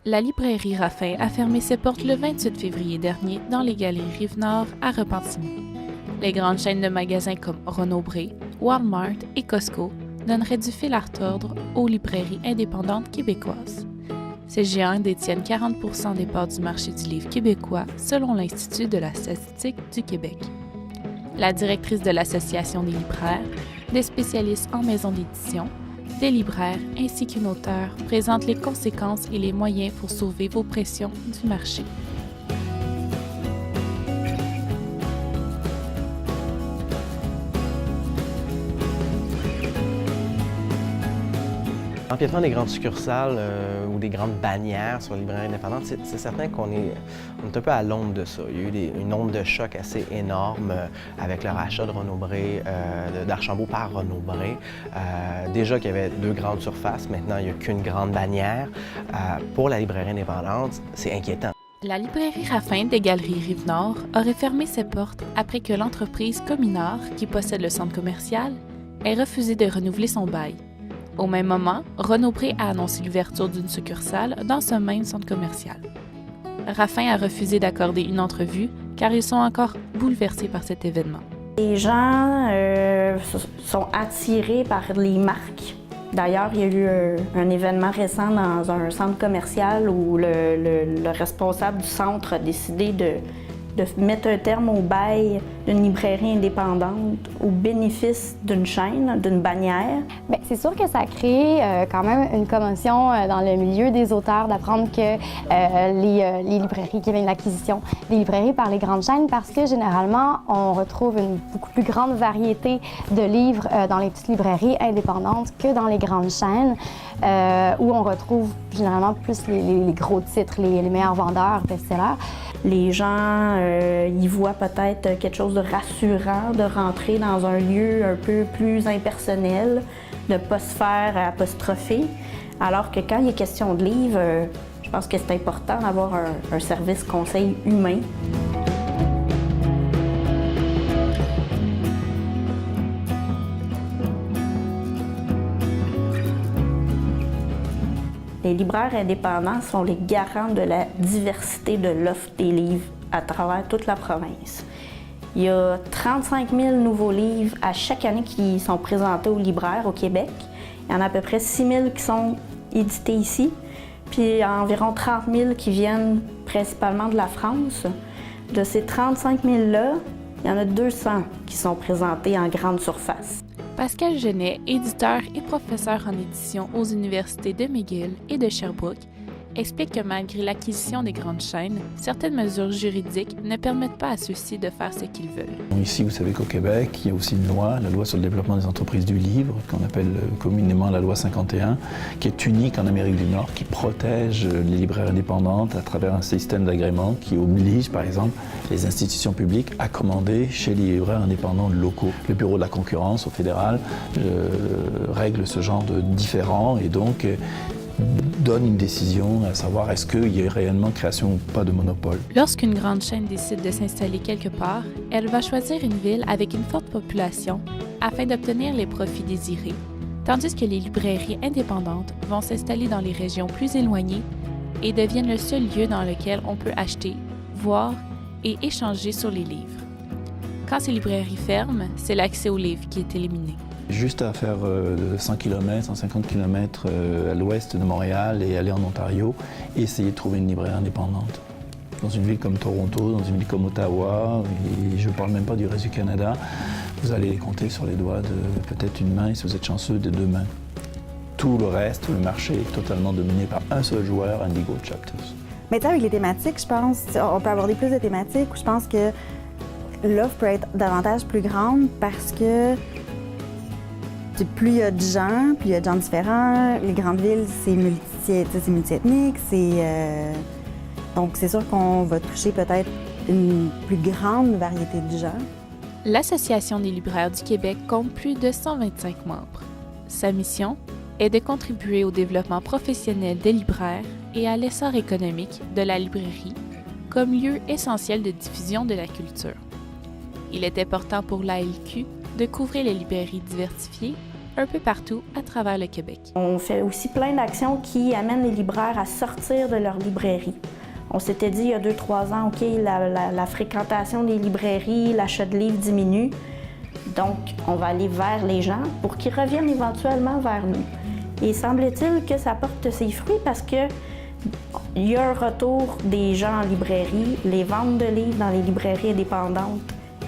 La librairie Raffin a fermé ses portes le 28 février dernier dans les galeries Rive-Nord à Repentigny. Les grandes chaînes de magasins comme Renaud-Bré, Walmart et Costco donneraient du fil à retordre aux librairies indépendantes québécoises. Ces géants détiennent 40% des parts du marché du livre québécois selon l'Institut de la statistique du Québec. La directrice de l'Association des libraires, des spécialistes en maison d'édition, des libraires ainsi qu'une auteure présentent les conséquences et les moyens pour sauver vos pressions du marché. L'empiètement des grandes succursales ou des grandes bannières sur les librairies indépendantes, c'est certain qu'on est un peu à l'ombre de ça. Il y a eu une onde de choc assez énorme avec le rachat de Renaud-Bré, d'Archambault par Renaud-Bré. Déjà qu'il y avait 2 grandes surfaces, maintenant il n'y a qu'une grande bannière. Pour la librairie indépendante, c'est inquiétant. La librairie Raffin des Galeries Rive-Nord aurait fermé ses portes après que l'entreprise Cominor, qui possède le centre commercial, ait refusé de renouveler son bail. Au même moment, Renaud-Bré a annoncé l'ouverture d'une succursale dans ce même centre commercial. Raffin a refusé d'accorder une entrevue car ils sont encore bouleversés par cet événement. Les gens sont attirés par les marques. D'ailleurs, il y a eu un événement récent dans un centre commercial où le responsable du centre a décidé de mettre un terme au bail d'une librairie indépendante au bénéfice d'une chaîne, d'une bannière. Bien, c'est sûr que ça crée quand même une commotion dans le milieu des auteurs d'apprendre que les librairies qui viennent de l'acquisition des librairies par les grandes chaînes, parce que généralement, on retrouve une beaucoup plus grande variété de livres dans les petites librairies indépendantes que dans les grandes chaînes, où on retrouve généralement plus les gros titres, les meilleurs vendeurs, best-sellers. Les gens y voient peut-être quelque chose de rassurant de rentrer dans un lieu un peu plus impersonnel, de ne pas se faire apostropher, alors que quand il est question de livres, je pense que c'est important d'avoir un service conseil humain. Les libraires indépendants sont les garants de la diversité de l'offre des livres à travers toute la province. Il y a 35 000 nouveaux livres à chaque année qui sont présentés aux libraires au Québec. Il y en a à peu près 6 000 qui sont édités ici, puis environ 30 000 qui viennent principalement de la France. De ces 35 000-là, il y en a 200 qui sont présentés en grande surface. Pascal Genet, éditeur et professeur en édition aux universités de McGill et de Sherbrooke, explique que malgré l'acquisition des grandes chaînes, certaines mesures juridiques ne permettent pas à ceux-ci de faire ce qu'ils veulent. Ici, vous savez qu'au Québec, il y a aussi une loi, la loi sur le développement des entreprises du livre, qu'on appelle communément la loi 51, qui est unique en Amérique du Nord, qui protège les libraires indépendantes à travers un système d'agrément qui oblige, par exemple, les institutions publiques à commander chez les libraires indépendants locaux. Le Bureau de la concurrence au fédéral règle ce genre de différends et donc donne une décision à savoir est-ce qu'il y a réellement création ou pas de monopole. Lorsqu'une grande chaîne décide de s'installer quelque part, elle va choisir une ville avec une forte population afin d'obtenir les profits désirés, tandis que les librairies indépendantes vont s'installer dans les régions plus éloignées et deviennent le seul lieu dans lequel on peut acheter, voir et échanger sur les livres. Quand ces librairies ferment, c'est l'accès aux livres qui est éliminé. Juste à faire 100 km, 150 km à l'ouest de Montréal et aller en Ontario et essayer de trouver une librairie indépendante. Dans une ville comme Toronto, dans une ville comme Ottawa, et je ne parle même pas du reste du Canada, vous allez les compter sur les doigts de peut-être une main et si vous êtes chanceux, de 2 mains. Tout le reste, le marché est totalement dominé par un seul joueur, Indigo Chapters. Mais avec les thématiques, je pense, on peut aborder plus de thématiques où je pense que l'offre peut être davantage plus grande parce que plus il y a de gens, plus il y a de gens différents. Les grandes villes, c'est multiethnique, donc c'est sûr qu'on va toucher peut-être une plus grande variété de gens. L'Association des libraires du Québec compte plus de 125 membres. Sa mission est de contribuer au développement professionnel des libraires et à l'essor économique de la librairie comme lieu essentiel de diffusion de la culture. Il est important pour l'ALQ de couvrir les librairies diversifiées, un peu partout à travers le Québec. On fait aussi plein d'actions qui amènent les libraires à sortir de leur librairie. On s'était dit il y a 2-3 ans, OK, la fréquentation des librairies, l'achat de livres diminue. Donc, on va aller vers les gens pour qu'ils reviennent éventuellement vers nous. Et semble-t-il que ça porte ses fruits parce que il y a un retour des gens en librairie. Les ventes de livres dans les librairies indépendantes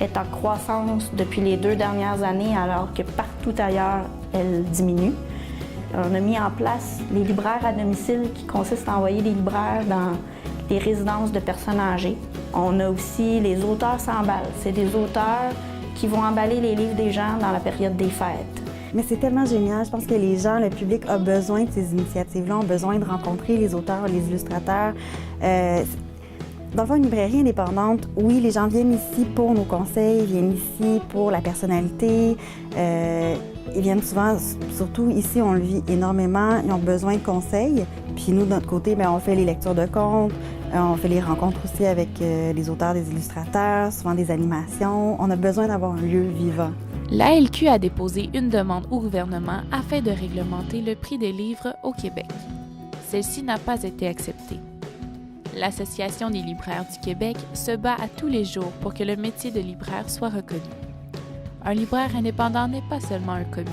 est en croissance depuis les 2 dernières années, alors que partout ailleurs, elle diminue. On a mis en place les libraires à domicile qui consistent à envoyer des libraires dans les résidences de personnes âgées. On a aussi les auteurs s'emballent. C'est des auteurs qui vont emballer les livres des gens dans la période des fêtes. Mais c'est tellement génial. Je pense que les gens, le public a besoin de ces initiatives-là, ont besoin de rencontrer les auteurs, les illustrateurs. Dans le fond, une librairie indépendante, oui, les gens viennent ici pour nos conseils, viennent ici pour la personnalité. Ils viennent souvent, surtout ici, on le vit énormément, ils ont besoin de conseils. Puis nous, de notre côté, bien, on fait les lectures de contes, on fait les rencontres aussi avec les auteurs, des illustrateurs, souvent des animations. On a besoin d'avoir un lieu vivant. L'ALQ a déposé une demande au gouvernement afin de réglementer le prix des livres au Québec. Celle-ci n'a pas été acceptée. L'Association des libraires du Québec se bat à tous les jours pour que le métier de libraire soit reconnu. Un libraire indépendant n'est pas seulement un commis.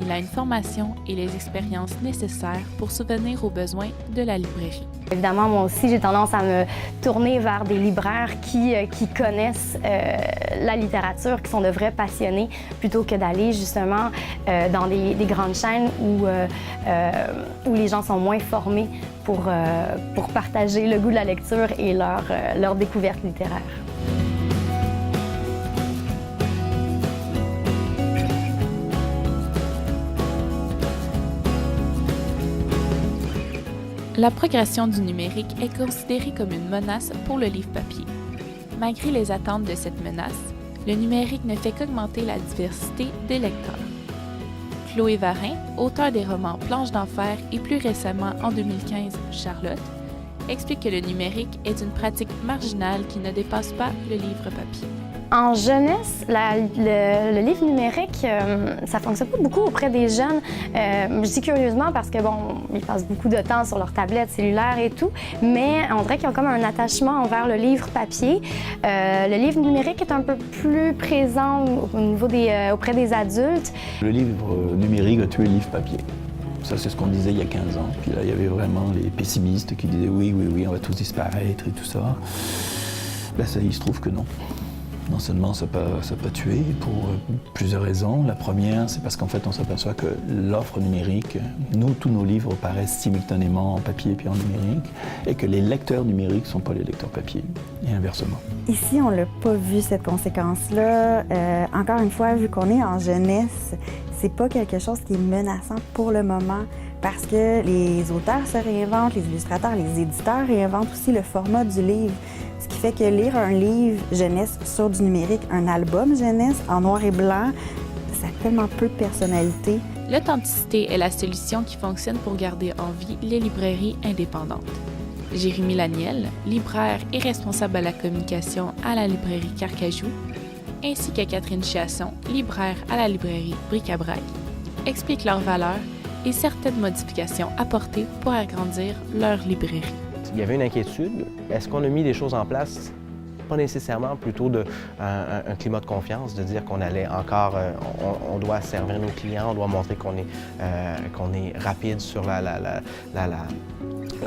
Il a une formation et les expériences nécessaires pour subvenir aux besoins de la librairie. Évidemment, moi aussi, j'ai tendance à me tourner vers des libraires qui connaissent la littérature, qui sont de vrais passionnés, plutôt que d'aller justement dans des grandes chaînes où les gens sont moins formés pour partager le goût de la lecture et leur découverte littéraire. La progression du numérique est considérée comme une menace pour le livre papier. Malgré les attentes de cette menace, le numérique ne fait qu'augmenter la diversité des lecteurs. Chloé Varin, auteure des romans Planche d'enfer et plus récemment en 2015 Charlotte, explique que le numérique est une pratique marginale qui ne dépasse pas le livre papier. En jeunesse, le livre numérique, ça ne fonctionne pas beaucoup auprès des jeunes. Je dis curieusement parce que, bon, ils passent beaucoup de temps sur leur tablette cellulaire et tout, mais on dirait qu'ils ont comme un attachement envers le livre papier. Le livre numérique est un peu plus présent au niveau auprès des adultes. Le livre numérique a tué le livre papier. Ça, c'est ce qu'on disait il y a 15 ans. Puis là, il y avait vraiment les pessimistes qui disaient oui, on va tous disparaître et tout ça. Là, il se trouve que non. Non seulement ça n'a pas tué pour plusieurs raisons. La première, c'est parce qu'en fait, on s'aperçoit que l'offre numérique, tous nos livres paraissent simultanément en papier puis en numérique, et que les lecteurs numériques ne sont pas les lecteurs papier, et inversement. Ici, on n'a pas vu cette conséquence-là. Encore une fois, vu qu'on est en jeunesse, c'est pas quelque chose qui est menaçant pour le moment, parce que les auteurs se réinventent, les illustrateurs, les éditeurs réinventent aussi le format du livre. Ce qui fait que lire un livre jeunesse sur du numérique, un album jeunesse en noir et blanc, ça a tellement peu de personnalité. L'authenticité est la solution qui fonctionne pour garder en vie les librairies indépendantes. Jérémy Laniel, libraire et responsable à la communication à la librairie Carcajou, ainsi que Catherine Chiasson, libraire à la librairie Bric-à-Brac, expliquent leurs valeurs et certaines modifications apportées pour agrandir leur librairie. Il y avait une inquiétude. Est-ce qu'on a mis des choses en place? Pas nécessairement, plutôt un climat de confiance, de dire qu'on allait encore, on doit servir nos clients, on doit montrer qu'on est rapide sur la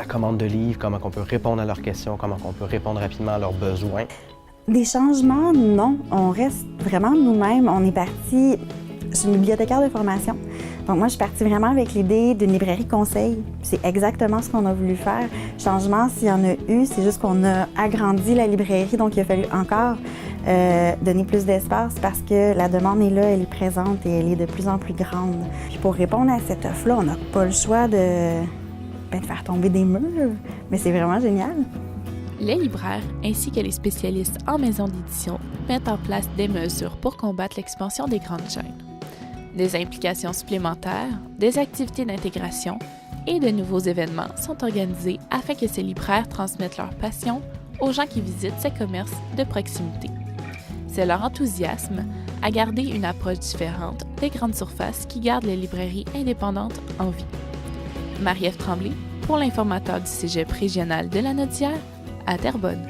commande de livres, comment on peut répondre à leurs questions, comment on peut répondre rapidement à leurs besoins. Des changements, non. On reste vraiment nous-mêmes. On est parti. Je suis une bibliothécaire de formation. Donc moi, je suis partie vraiment avec l'idée d'une librairie conseil. C'est exactement ce qu'on a voulu faire. Changement, s'il y en a eu, c'est juste qu'on a agrandi la librairie. Donc il a fallu encore donner plus d'espace parce que la demande est là, elle est présente et elle est de plus en plus grande. Puis pour répondre à cette offre-là, on n'a pas le choix de faire tomber des murs. Mais c'est vraiment génial. Les libraires ainsi que les spécialistes en maison d'édition mettent en place des mesures pour combattre l'expansion des grandes chaînes. Des implications supplémentaires, des activités d'intégration et de nouveaux événements sont organisés afin que ces libraires transmettent leur passion aux gens qui visitent ces commerces de proximité. C'est leur enthousiasme à garder une approche différente des grandes surfaces qui gardent les librairies indépendantes en vie. Marie-Ève Tremblay, pour l'informateur du Cégep régional de la Naudière, à Terrebonne.